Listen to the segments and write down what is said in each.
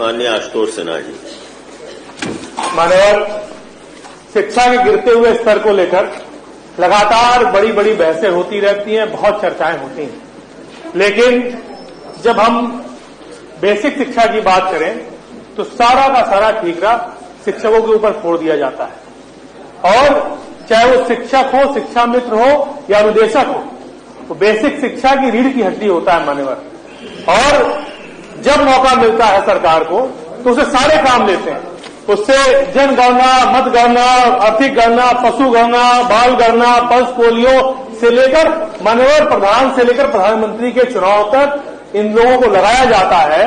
माननीय आशुतोष सिन्हा जी। मान्यवर, शिक्षा के गिरते हुए स्तर को लेकर लगातार बड़ी बड़ी बहसें होती रहती हैं, बहुत चर्चाएं होती हैं, लेकिन जब हम बेसिक शिक्षा की बात करें तो सारा का सारा ठीकरा शिक्षकों के ऊपर फोड़ दिया जाता है। और चाहे वो शिक्षक हो, शिक्षा मित्र हो या अनुदेशक हो, वो बेसिक शिक्षा की रीढ़ की हड्डी होता है मान्यवर। और जब मौका मिलता है सरकार को तो उसे सारे काम लेते हैं, उससे जनगणना, मतगणना, आर्थिक गणना, पशु गणना, बाल गणना, पल्स पोलियो से लेकर मान्यवर प्रधान से लेकर प्रधानमंत्री के चुनाव तक इन लोगों को लगाया जाता है।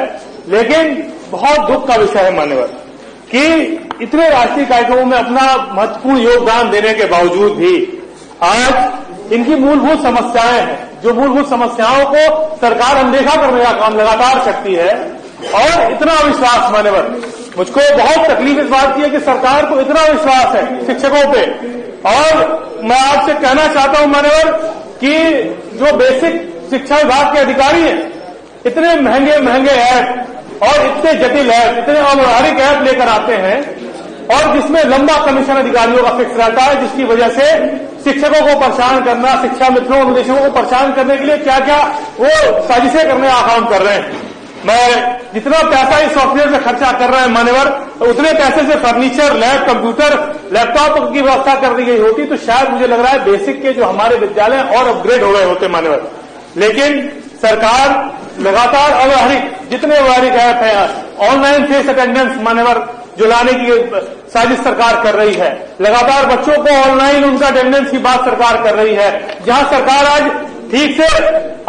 लेकिन बहुत दुख का विषय है मान्यवर कि इतने राष्ट्रीय कार्यक्रमों में अपना महत्वपूर्ण योगदान देने के बावजूद भी आज इनकी मूलभूत समस्याएं हैं, जो मूलभूत समस्याओं को सरकार अनदेखा करने का काम लगातार करती है। और इतना विश्वास मान्यवर, मुझको बहुत तकलीफ इस बात की है कि सरकार को इतना विश्वास है शिक्षकों पे। और मैं आपसे कहना चाहता हूं मान्यवर कि जो बेसिक शिक्षा विभाग के अधिकारी हैं, इतने महंगे महंगे ऐप और इतने जटिल ऐप, इतने अव्यवहारिक ऐप लेकर आते हैं और जिसमें लंबा कमीशन अधिकारियों का फिक्स रहता है, जिसकी वजह से शिक्षकों को परेशान करना, शिक्षा मित्रों और निदेशकों को परेशान करने के लिए क्या क्या वो साजिशें करने का काम कर रहे हैं। मैं जितना पैसा इस सॉफ्टवेयर में खर्चा कर रहा है मान्यवर, उतने पैसे से फर्नीचर, लैब, कंप्यूटर, लैपटॉप की व्यवस्था कर दी गई होती तो शायद मुझे लग रहा है बेसिक के जो हमारे विद्यालय और अपग्रेड हो गए होते मान्यवर। लेकिन सरकार लगातार अव्यवहारिक, जितने व्यवहारिक ऐप है, ऑनलाइन फेस अटेंडेंस मान्यवर जो लाने की साजिश सरकार कर रही है, लगातार बच्चों को ऑनलाइन उनका अटेंडेंस की बात सरकार कर रही है। जहां सरकार आज ठीक से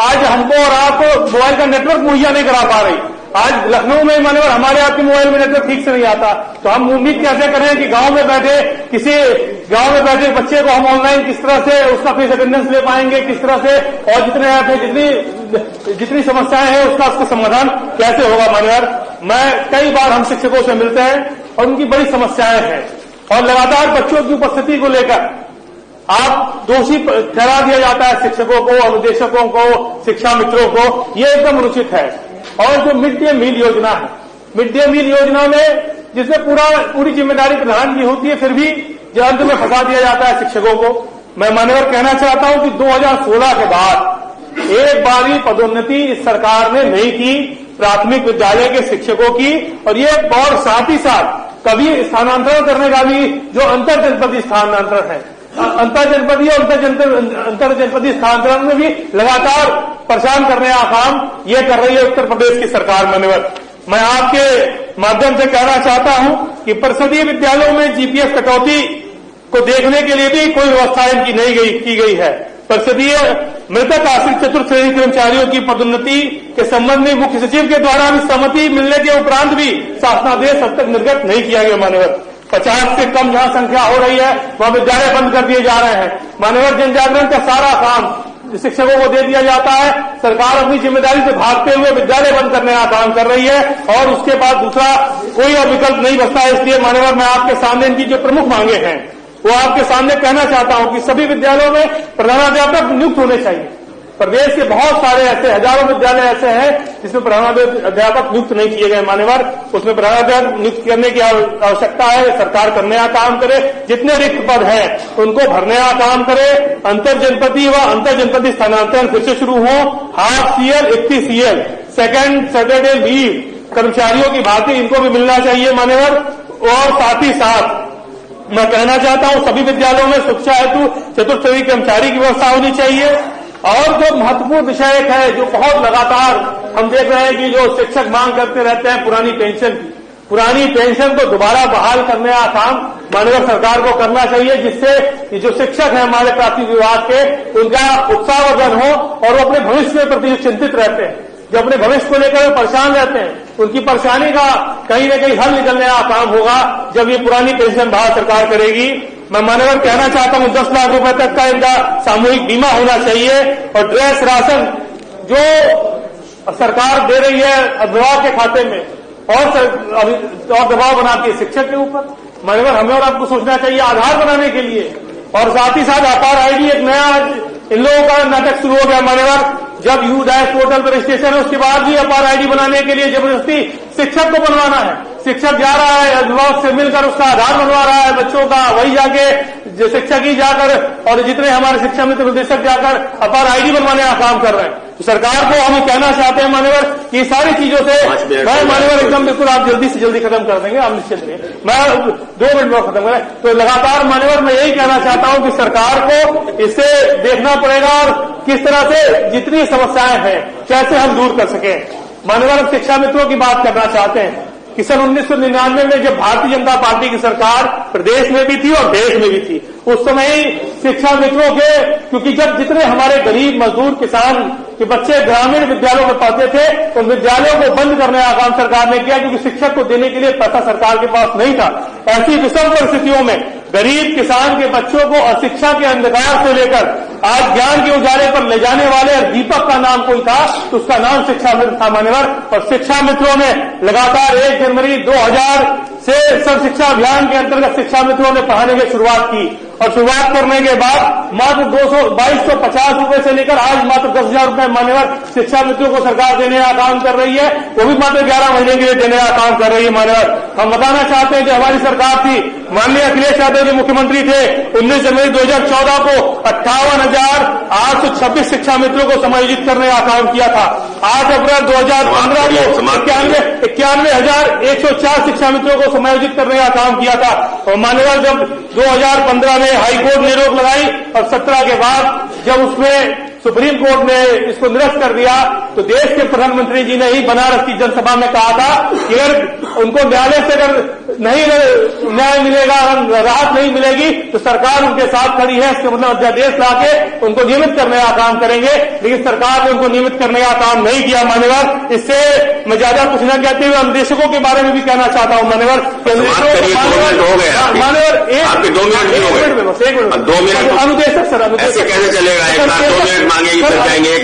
आज हमको और आपको मोबाइल का नेटवर्क मुहैया नहीं करा पा रही, आज लखनऊ में मान्यवर हमारे आपके मोबाइल में नेटवर्क ठीक से नहीं आता, तो हम उम्मीद कैसे करें कि गांव में बैठे किसी गांव में बैठे बच्चे को हम ऑनलाइन किस तरह से उसका फेस अटेंडेंस ले पाएंगे, किस तरह से, और जितने ऐप है, जितनी समस्याएं हैं उसका समाधान कैसे होगा मान्यवर। मैं कई बार हम शिक्षकों से मिलते हैं और उनकी बड़ी समस्याएं हैं और लगातार बच्चों की उपस्थिति को लेकर आप दोषी ठहरा दिया जाता है शिक्षकों को, अनुदेशकों को, शिक्षा मित्रों को, ये एकदम अनुचित है। और जो मिड डे मील योजना है, मिड डे मील योजना में जिसमें पूरी जिम्मेदारी प्रधान की होती है, फिर भी अंत में फंसा दिया जाता है शिक्षकों को। मैं मान्यवर कहना चाहता हूं कि 2016 के बाद एक बारी पदोन्नति इस सरकार ने नहीं की प्राथमिक विद्यालय के शिक्षकों की, और ये और साथ ही साथ कभी स्थानांतरण करने का भी जो अंतर जनपदीय स्थानांतरण है, अंतर जनपदीय और अंतर जनपदीय स्थानांतरण में भी लगातार परेशान करने का काम ये कर रही है उत्तर प्रदेश की सरकार मान्यवर। मैं आपके माध्यम से कहना चाहता हूं कि परिषदीय विद्यालयों में जीपीएफ कटौती को देखने के लिए भी कोई व्यवस्था इनकी नहीं की गई है। परिषदीय मृतक आश्रित चतुर्थ श्रेणी कर्मचारियों की पदोन्नति के संबंध में मुख्य सचिव के द्वारा भी सहमति मिलने के उपरांत भी शासनादेश अब तक निर्गत नहीं किया गया मान्यवर। 50 से कम जहां संख्या हो रही है वहां विद्यालय बंद कर दिए जा रहे हैं मान्यवर। जन जागरण का सारा काम शिक्षकों को दे दिया जाता है, सरकार अपनी जिम्मेदारी से भागते हुए विद्यालय बंद करने का काम कर रही है और उसके बाद दूसरा कोई और विकल्प नहीं बचता है। इसलिए मान्यवर मैं आपके सामने इनकी जो प्रमुख मांगे हैं वो आपके सामने कहना चाहता हूं कि सभी विद्यालयों में प्रधानाध्यापक नियुक्त होने चाहिए। प्रदेश के बहुत सारे ऐसे हजारों विद्यालय ऐसे हैं जिसमें प्रधानाध्यापक नियुक्त नहीं किए गए मान्यवर, उसमें प्रधानाध्यापक नियुक्त करने की आवश्यकता है। सरकार करने का काम करे, जितने रिक्त पद हैं उनको भरने का काम करे। अंतर जनपदीय व अंतर जनपदीय स्थानांतरण फिर से शुरू हो। Half CL, 31 CL, second Saturday leave कर्मचारियों की भांति इनको भी मिलना चाहिए मान्यवर। और साथ ही साथ मैं कहना चाहता हूं सभी विद्यालयों में शिक्षा हेतु चतुर्थ श्रेणी कर्मचारी की व्यवस्था होनी चाहिए। और जो महत्वपूर्ण विषय एक है जो बहुत लगातार हम देख रहे हैं कि जो शिक्षक मांग करते रहते हैं पुरानी पेंशन को दोबारा बहाल करने का काम माननीय सरकार को करना चाहिए, जिससे जो शिक्षक हैं हमारे प्राथमिक विभाग के उनका उत्साहवर्धन हो और वो अपने भविष्य के प्रति चिंतित रहते हैं, जो अपने भविष्य को लेकर परेशान रहते हैं, उनकी परेशानी का कहीं न कहीं हल निकलने का काम होगा जब ये पुरानी पेंशन बहाल सरकार करेगी। मैं मान्यवर कहना चाहता हूं 10 लाख रुपए तक का इनका सामूहिक बीमा होना चाहिए और ड्रेस राशन जो सरकार दे रही है अभिभावक के खाते में और दबाव बनाती है शिक्षक के ऊपर। मान्यवर हमें और आपको सोचना चाहिए आधार बनाने के लिए, और साथ ही साथ आधार आईडी एक नया इन लोगों का नाटक शुरू हो गया मान्यवर। जब U-डैश पोर्टल पर रजिस्ट्रेशन है उसके बाद भी अपार आईडी बनाने के लिए जबरदस्ती शिक्षक को बनवाना है। शिक्षक जा रहा है, अभिभावक से मिलकर उसका आधार बनवा रहा है बच्चों का, वही जाके जो शिक्षक ही जाकर और जितने हमारे शिक्षा मित्र निदेशक जाकर अपार आईडी बनवाने का काम कर रहे हैं। तो सरकार को हम कहना चाहते हैं मान्यवर कि सारी चीजों से मैं मान्यवर एकदम बिल्कुल आप जल्दी से जल्दी खत्म कर देंगे, आप निश्चित रहिए, मैं 2 मिनट में खत्म करें। तो लगातार मान्यवर मैं यही कहना चाहता हूं कि सरकार को इसे देखना पड़ेगा और किस तरह से जितनी समस्याएं हैं कैसे हम दूर कर सकें। मान्यवर हम शिक्षा मित्रों की बात करना चाहते हैं कि सन 1999 में जब भारतीय जनता पार्टी की सरकार प्रदेश में भी थी और देश में भी थी, उस समय ही शिक्षा मित्रों के, क्योंकि जब जितने हमारे गरीब मजदूर किसान के बच्चे ग्रामीण विद्यालयों में पढ़ते थे उन विद्यालयों को बंद करने का काम सरकार ने किया, क्योंकि शिक्षक को देने के लिए पैसा सरकार के पास नहीं था। ऐसी विषम परिस्थितियों में गरीब किसान के बच्चों को अशिक्षा के अंधकार से लेकर आज ज्ञान के उजाले पर ले जाने वाले और दीपक का नाम कोई था तो उसका नाम शिक्षा मित्र था मान्यवर। और शिक्षा मित्रों ने लगातार 1 जनवरी 2000 से सर्व शिक्षा अभियान के अंतर्गत शिक्षा मित्रों ने पढ़ाने की शुरुआत की और शुरुआत करने के बाद मात्र 2250 रुपए से लेकर आज मात्र 10,000 रुपए मान्यवर शिक्षा मित्रों को सरकार देने का काम कर रही है, वो भी मात्र 11 महीने के लिए देने का काम कर रही है मान्यवर। हम बताना चाहते हैं कि हमारी सरकार थी, माननीय अखिलेश यादव जी मुख्यमंत्री थे, 19 जनवरी 2014 को 58,826 शिक्षा मित्रों को समायोजित करने का काम किया था। 8 अप्रैल 2015 को 91,104 शिक्षा मित्रों को समायोजित करने का काम किया था। और मान्यवर जब 2015 में हाईकोर्ट ने रोक लगाई और 17 के बाद जब उसमें सुप्रीम कोर्ट ने इसको निरस्त कर दिया तो देश के प्रधानमंत्री जी ने ही बनारस की जनसभा में कहा था कि अगर उनको न्यायालय से अगर नहीं न्याय मिलेगा, राहत नहीं मिलेगी तो सरकार उनके साथ खड़ी है, इसके मतलब अध्यादेश लाके उनको नियमित करने का काम करेंगे। लेकिन सरकार ने उनको नियमित करने का काम नहीं किया मान्यवर। इससे मैं ज्यादा कुछ न कहते हुए निदेशकों के बारे में भी कहना चाहता हूँ मान्यवर। मान्यवर एक मिनट में बस 1 मिनट अनुदेशक सर, अनुदेशक कैसे चलेगा, 2 मिनट मांगेंगे फिर जाएंगे।